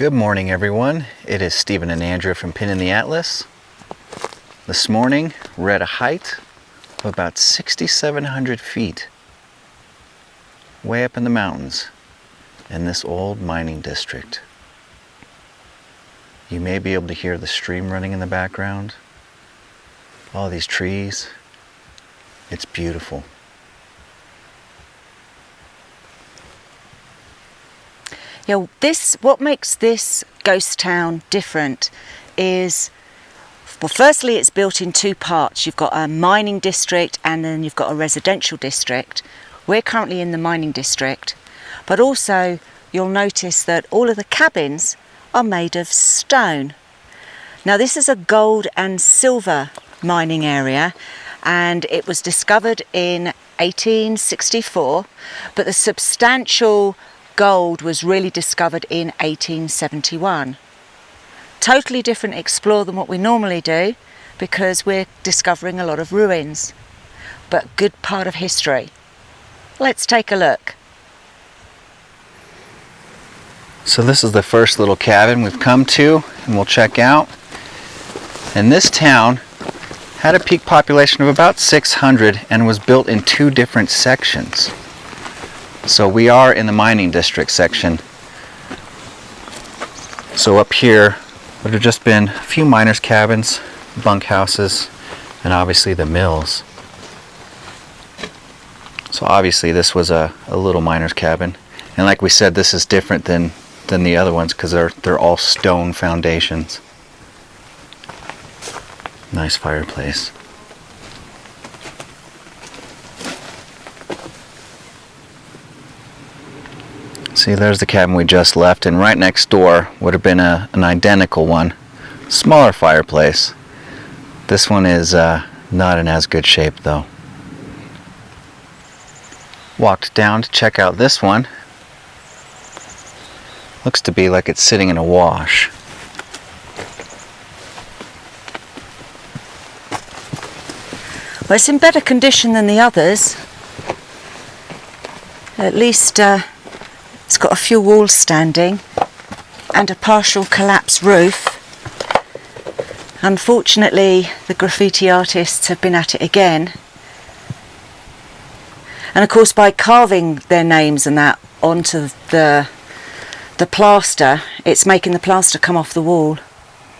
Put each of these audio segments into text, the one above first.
Good morning, everyone. It is Stephen and Andrea from Pin in the Atlas. This morning we're at a height of about 6,700 feet, way up in the mountains in this old mining district. You may be able to hear the stream running in the background, all these trees. It's beautiful. Yeah, what makes this ghost town different is, well, firstly, it's built in two parts. You've got a mining district and then you've got a residential district. We're currently in the mining district, but also you'll notice that all of the cabins are made of stone. Now, this is a gold and silver mining area, and it was discovered in 1864, but the substantial gold was really discovered in 1871. Totally different explore than what we normally do, because we're discovering a lot of ruins, but good part of history. Let's take a look. So this is the first little cabin we've come to and we'll check out. And this town had a peak population of about 600 and was built in two different sections. So we are in the mining district section. So up here would have just been a few miners' cabins, bunkhouses, and obviously the mills. So obviously this was a little miner's cabin. And like we said, this is different than the other ones because they're all stone foundations. Nice fireplace. See, there's the cabin we just left, and right next door would have been an identical one. Smaller fireplace. This one is not in as good shape though. Walked down to check out this one. Looks to be like it's sitting in a wash. Well, it's in better condition than the others. At least it's got a few walls standing and a partial collapsed roof. Unfortunately, the graffiti artists have been at it again. And of course, by carving their names and that onto the plaster, it's making the plaster come off the wall.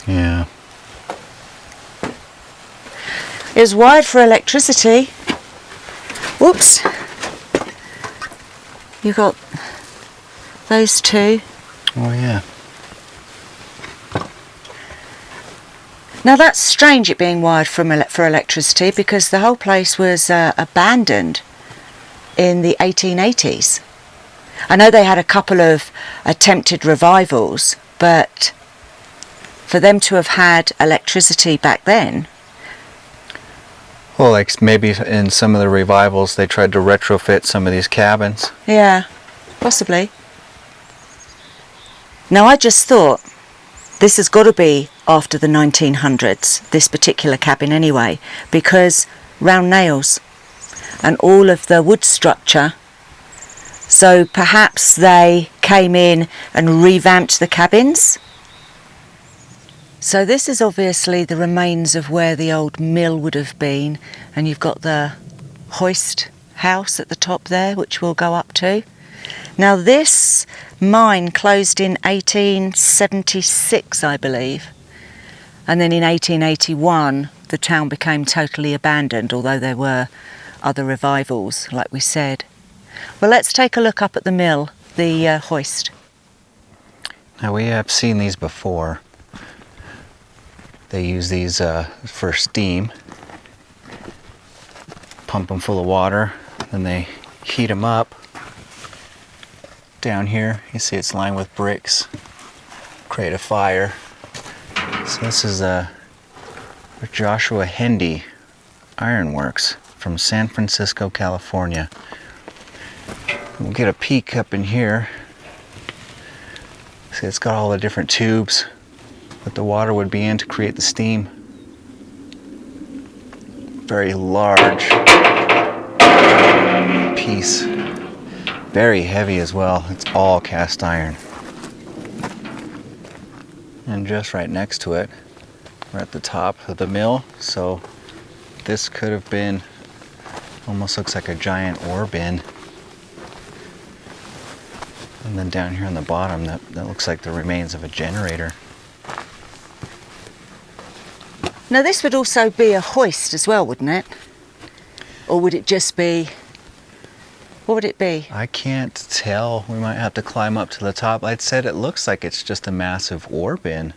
Yeah. It was wired for electricity. Whoops. You've got those two. Oh yeah. Now that's strange, it being wired for electricity, because the whole place was abandoned in the 1880s. I know they had a couple of attempted revivals, but for them to have had electricity back then. Well, like maybe in some of the revivals they tried to retrofit some of these cabins. Yeah, possibly. Now I just thought this has got to be after the 1900s, this particular cabin anyway, because round nails and all of the wood structure. So perhaps they came in and revamped the cabins. So this is obviously the remains of where the old mill would have been, and you've got the hoist house at the top there, which we'll go up to. Now this mine closed in 1876, I believe, and then in 1881 the town became totally abandoned, although there were other revivals, like we said. Well, let's take a look up at the mill, the hoist. Now we have seen these before. They use these for steam. Pump them full of water, then they heat them up. Down here, you see it's lined with bricks. Create a fire. So this is Joshua Hendy Ironworks from San Francisco, California. We'll get a peek up in here. See, it's got all the different tubes that the water would be in to create the steam. Very large piece. Very heavy as well. It's all cast iron. And just right next to it, we're at the top of the mill. So this could have been, almost looks like a giant ore bin. And then down here on the bottom, that looks like the remains of a generator. Now this would also be a hoist as well, wouldn't it? Or would it just be, what would it be? I can't tell. We might have to climb up to the top. I'd said it looks like it's just a massive ore bin.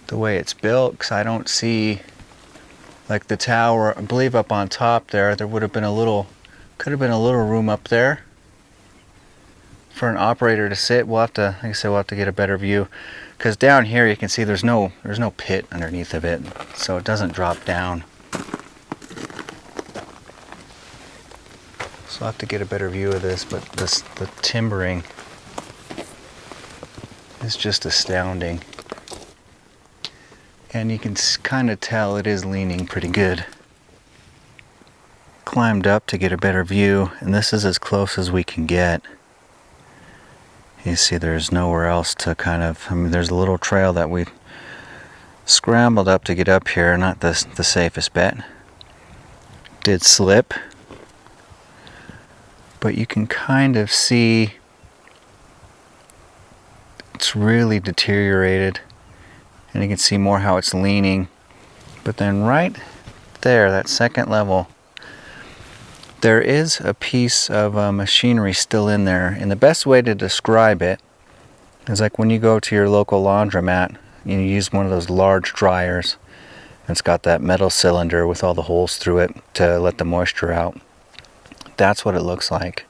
The way it's built, because I don't see, like the tower, I believe up on top there would have been a little, could have been a little room up there for an operator to sit. We'll have to, like I said, we'll have to get a better view. Because down here you can see there's no pit underneath of it, so it doesn't drop down. So I'll have to get a better view of this, but the timbering is just astounding. And you can kind of tell it is leaning pretty good. Climbed up to get a better view, and this is as close as we can get. You see there's nowhere else to kind of, I mean, there's a little trail that we scrambled up to get up here, not the safest bet. Did slip, but you can kind of see it's really deteriorated, and you can see more how it's leaning. But then right there, that second level, there is a piece of machinery still in there, and the best way to describe it is like when you go to your local laundromat, you use one of those large dryers, and it's got that metal cylinder with all the holes through it to let the moisture out. That's what it looks like.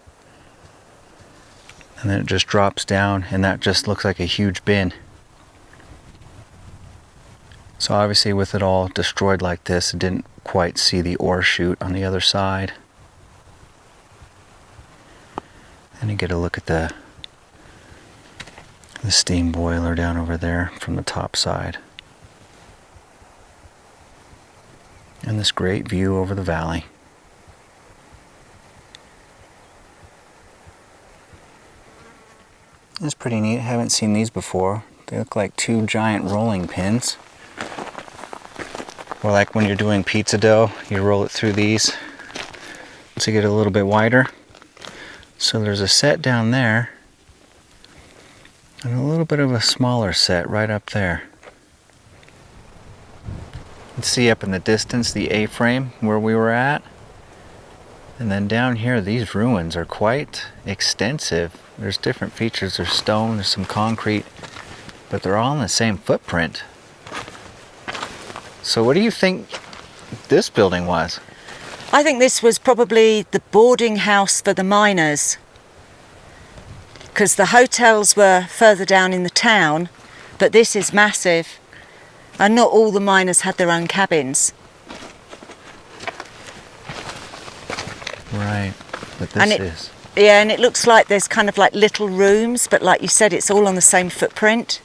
And then it just drops down, and that just looks like a huge bin. So obviously with it all destroyed like this, it didn't quite see the ore chute on the other side. And you get a look at the steam boiler down over there from the top side. And this great view over the valley. It's pretty neat. I haven't seen these before. They look like two giant rolling pins. Or like when you're doing pizza dough, you roll it through these to get it a little bit wider. So there's a set down there, and a little bit of a smaller set right up there. You can see up in the distance the A-frame where we were at. And then down here, these ruins are quite extensive. There's different features. There's stone, there's some concrete, but they're all in the same footprint. So what do you think this building was? I think this was probably the boarding house for the miners, because the hotels were further down in the town, but this is massive, and not all the miners had their own cabins. Right, but this is. Yeah, and it looks like there's kind of like little rooms, but like you said, it's all on the same footprint.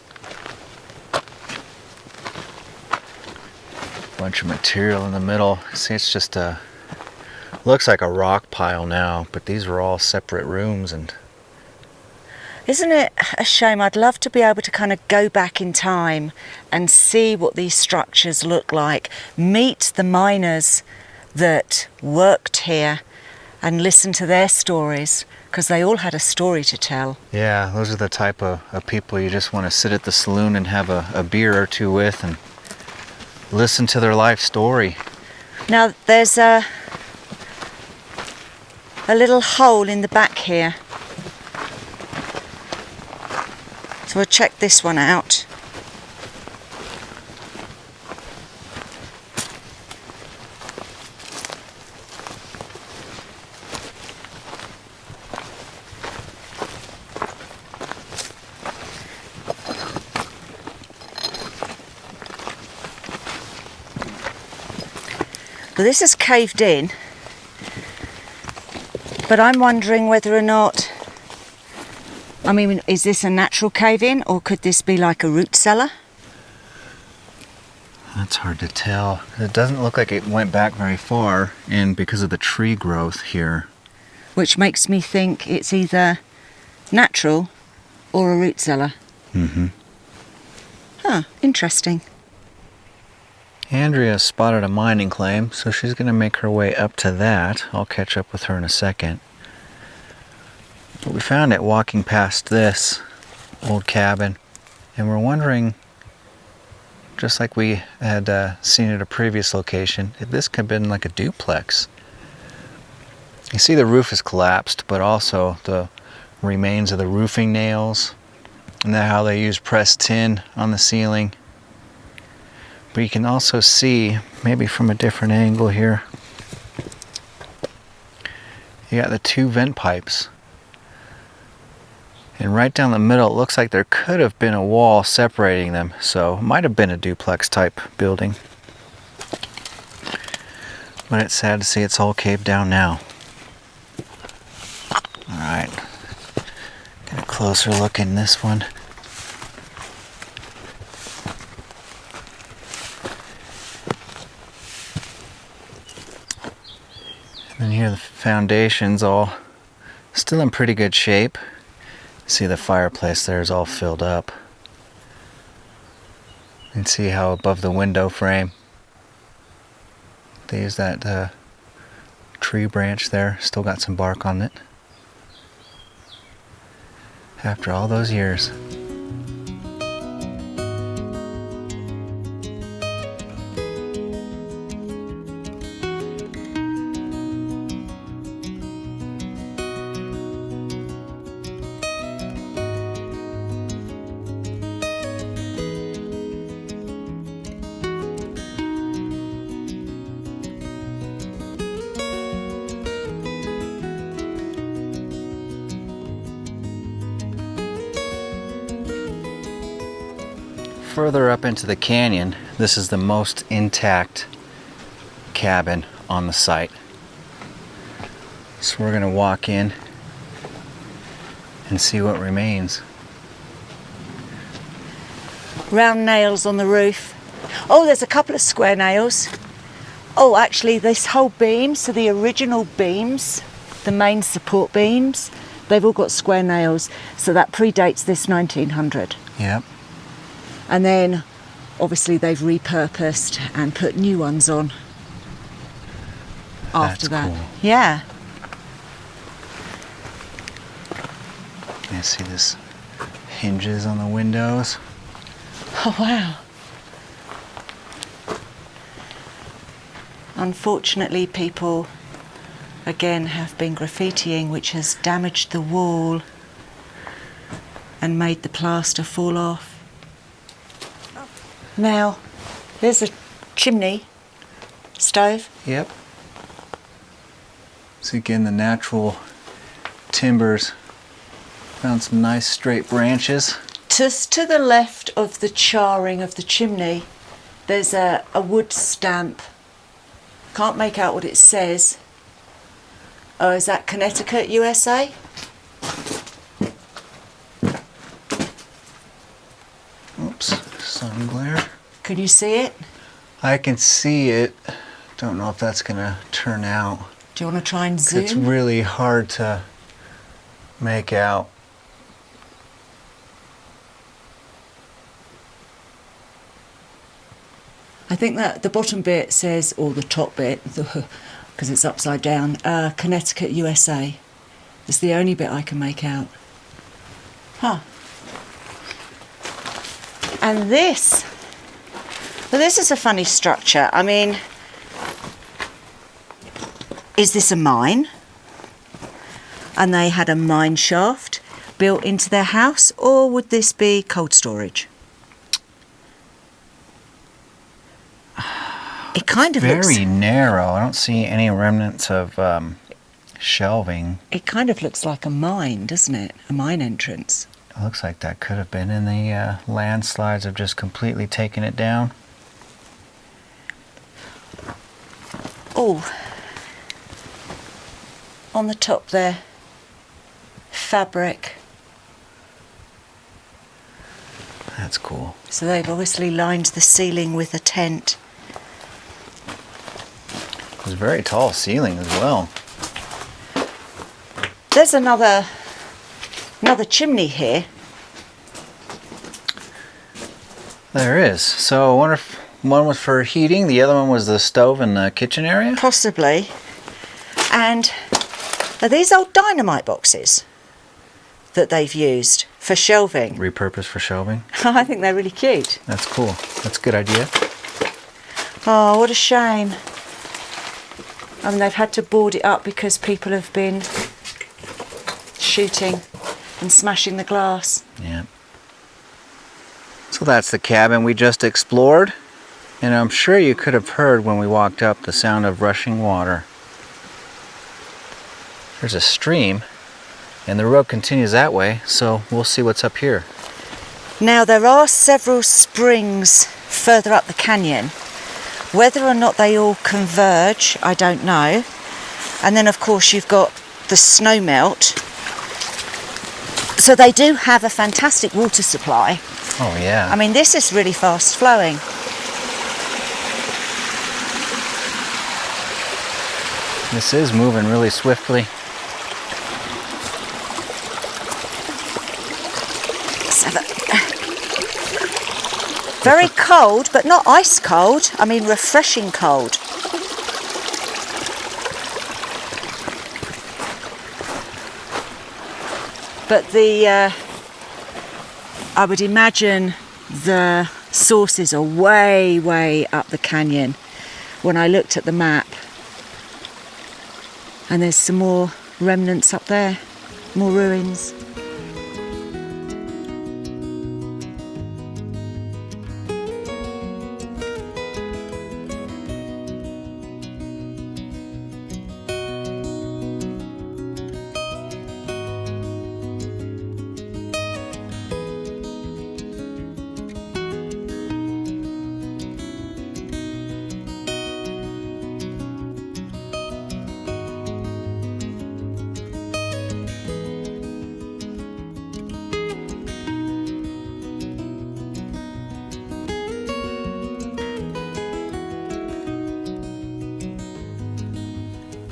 Bunch of material in the middle. See, it's just a, looks like a rock pile now, but these were all separate rooms. And isn't it a shame? I'd love to be able to kind of go back in time and see what these structures look like, meet the miners that worked here and listen to their stories, because they all had a story to tell. yeah, those are the type of people you just want to sit at the saloon and have a beer or two with and listen to their life story. Now there's a little hole in the back here, so we'll check this one out. Well, this is caved in, but I'm wondering whether or not, I mean, is this a natural cave-in, or could this be like a root cellar? That's hard to tell. It doesn't look like it went back very far, and because of the tree growth here. Which makes me think it's either natural or a root cellar. Mm-hmm. Huh, interesting. Andrea spotted a mining claim, so she's going to make her way up to that. I'll catch up with her in a second. But we found it walking past this old cabin, and we're wondering, just like we had seen at a previous location, if this could have been like a duplex. You see the roof is collapsed, but also the remains of the roofing nails, and then how they use pressed tin on the ceiling. But you can also see, maybe from a different angle here, you got the two vent pipes. And right down the middle, it looks like there could have been a wall separating them, so it might have been a duplex type building. But it's sad to see it's all caved down now. Alright, get a closer look in this one. And here the foundation's all still in pretty good shape. See the fireplace there is all filled up. And see how above the window frame they use that tree branch there, still got some bark on it. After all those years. Further up into the canyon, this is the most intact cabin on the site. So we're going to walk in and see what remains. Round nails on the roof. Oh, there's a couple of square nails. Oh, actually, this whole beam, so the original beams, the main support beams, they've all got square nails. So that predates this 1900. Yep. And then, obviously, they've repurposed and put new ones on after that. Cool. Yeah. You see this hinges on the windows. Oh, wow. Unfortunately, people, again, have been graffitiing, which has damaged the wall and made the plaster fall off. Now, there's a chimney, stove. Yep. So again, the natural timbers. Found some nice straight branches. Just to the left of the charring of the chimney, there's a wood stamp. Can't make out what it says. Oh, is that Connecticut, USA? Oops, sun glare. Can you see it? I can see it. Don't know if that's gonna turn out. Do you want to try and zoom? It's really hard to make out. I think that the bottom bit says, or the top bit, because it's upside down, Connecticut, USA. It's the only bit I can make out. Huh. And this, well, this is a funny structure. I mean, is this a mine? And they had a mine shaft built into their house, or would this be cold storage? It kind of looks very narrow. I don't see any remnants of shelving. It kind of looks like a mine, doesn't it? A mine entrance. It looks like that could have been, and the landslides have just completely taken it down. Oh, on the top there, fabric. That's cool. So they've obviously lined the ceiling with a tent. It's a very tall ceiling as well. There's another chimney here. There is. So I wonder if one was for heating, the other one was the stove in the kitchen area? Possibly. And are these old dynamite boxes that they've used for shelving? Repurposed for shelving? I think they're really cute. That's cool. That's a good idea. Oh, what a shame. I mean, they've had to board it up because people have been shooting and smashing the glass. Yeah. So that's the cabin we just explored. And I'm sure you could have heard when we walked up the sound of rushing water. There's a stream, and the road continues that way, so we'll see what's up here. Now, there are several springs further up the canyon. Whether or not they all converge, I don't know. And then, of course, you've got the snow melt. So they do have a fantastic water supply. Oh, yeah. I mean, this is really fast flowing. This is moving really swiftly. Very cold, but not ice cold. I mean, refreshing cold. But I would imagine the sources are way, way up the canyon when I looked at the map. And there's some more remnants up there, more ruins.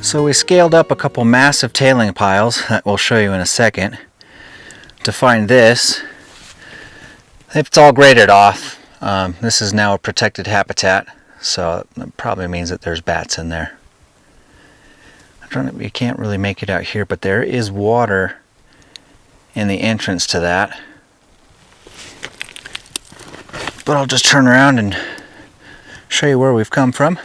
So we scaled up a couple massive tailing piles that we'll show you in a second to find this. It's all graded off. This is now a protected habitat, so it probably means that there's bats in there. I don't know, you can't really make it out here, but there is water in the entrance to that. But I'll just turn around and show you where we've come from.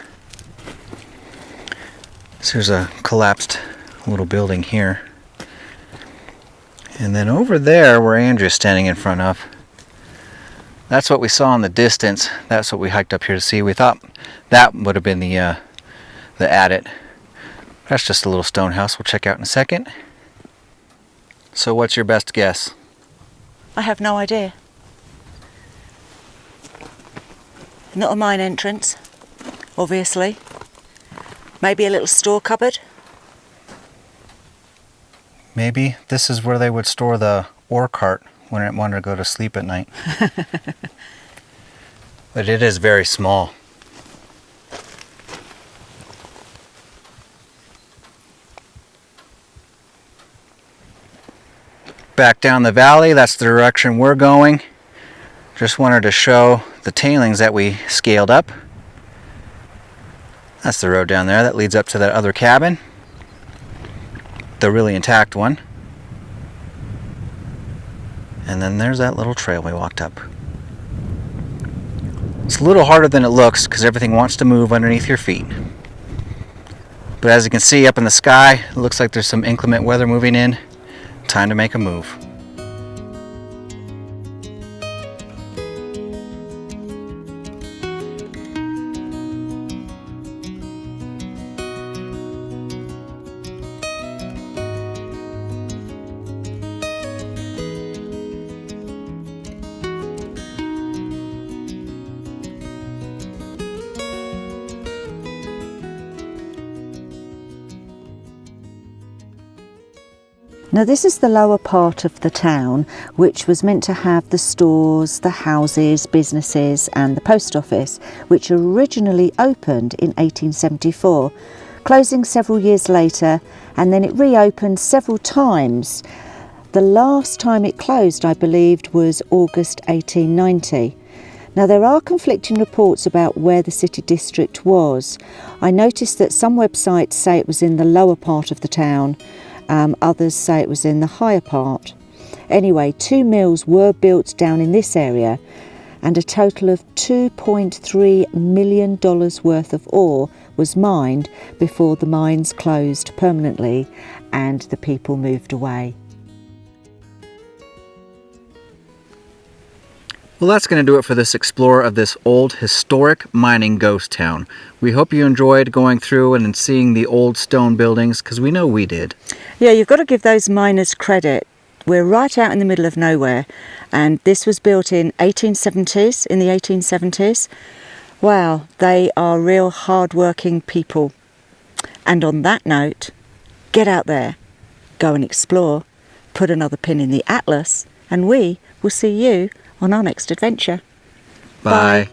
So there's a collapsed little building here. And then over there, where Andrew's standing in front of, that's what we saw in the distance. That's what we hiked up here to see. We thought that would have been the adit. That's just a little stone house we'll check out in a second. So what's your best guess? I have no idea. Not a mine entrance, obviously. Maybe a little store cupboard. Maybe this is where they would store the ore cart when it wanted to go to sleep at night. But it is very small. Back down the valley, that's the direction we're going. Just wanted to show the tailings that we scaled up. That's the road down there that leads up to that other cabin. The really intact one. And then there's that little trail we walked up. It's a little harder than it looks because everything wants to move underneath your feet. But as you can see up in the sky, it looks like there's some inclement weather moving in. Time to make a move. Now this is the lower part of the town, which was meant to have the stores, the houses, businesses and the post office, which originally opened in 1874, closing several years later, and then it reopened several times. The last time it closed, I believed, was August 1890. Now there are conflicting reports about where the city district was. I noticed that some websites say it was in the lower part of the town, others say it was in the higher part. Anyway, 2 mills were built down in this area and a total of $2.3 million worth of ore was mined before the mines closed permanently and the people moved away. Well, that's going to do it for this explorer of this old historic mining ghost town. We hope you enjoyed going through and seeing the old stone buildings, because we know we did. Yeah, you've got to give those miners credit. We're right out in the middle of nowhere, and this was built in the 1870s. Wow, they are real hard-working people. And on that note, get out there, go and explore, put another pin in the atlas, and we will see you on our next adventure. Bye.